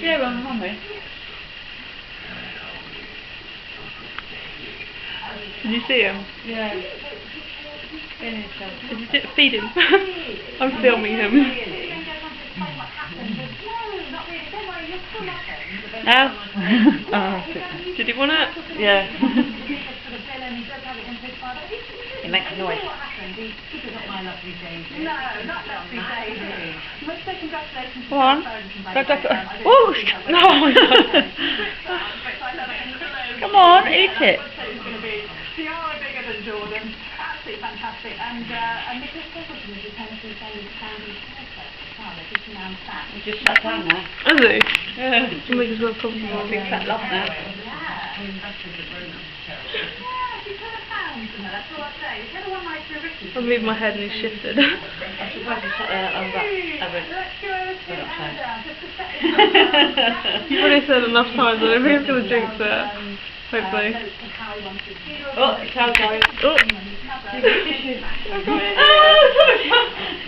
Yeah, well, mummy. Did you see him? Yeah. Did you feed him? I'm filming him. No? Did he want it? Yeah. It makes a noise. Come on. Go. Oh, no, my God. Come on, eat it. Tiara bigger than Jordan, absolutely fantastic, and Nicholas Stapleton is essentially saying standing perfect. Wow, they're just now fat. He just sat down now. Is he? Yeah. You make yourself comfortable. Big fat lump now. Yeah, she's had a pound, that's all I say. She's had one nice Ricky. I moved my head and he shifted. I'm surprised you sat there on that. Let's go over to and down, just to set You've already said enough times that everyone's going to jinx it. Hopefully. Oh, the cow's going. Oh.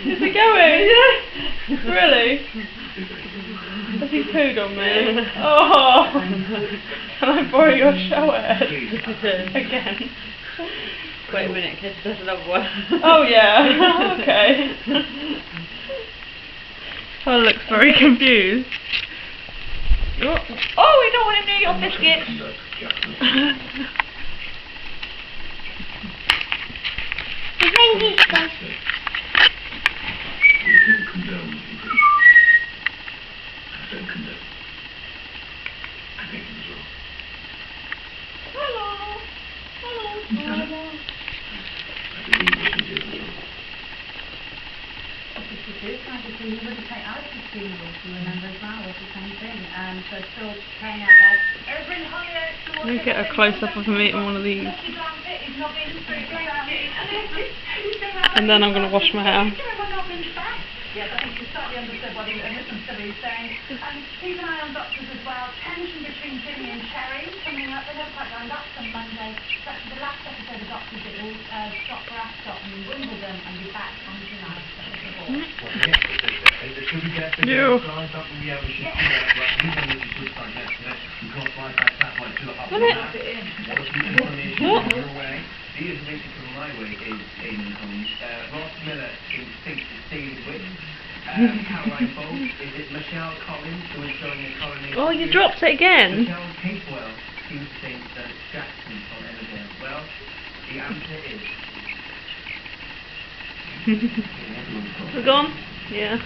Is it going? Yeah. Really? Has he pooed on me? Oh. Can I borrow your shower head? Again. Wait a minute, kids, there's another one. Oh yeah. Okay. Oh, looks very confused. Oh, we don't want him near your biscuits. You wouldn't take Alex's funeral to remember as well, it's the same thing. So still carrying out that. Over in Hollyoaks, Let me get a close up of him eating one of these. And then I'm going to wash my hair. Yes, I think you slightly understood what he listened to me saying. And keep an eye on doctors as well. Tension between Jimmy and Cherry coming up. They never quite lined up on Monday. It's actually the last episode of Doctors it will stop for Ascot and Wimbledon and be back on tonight. You. The information from my way is Damon Holmes. Ross Miller in State is David Witt. Caroline Bolt, is it Michelle Collins who is showing a coronation? Oh, you dropped it again. Michelle Capewell seems to think that it's Jackson on Emmerdale. Well, the answer is... We're gone? Yeah.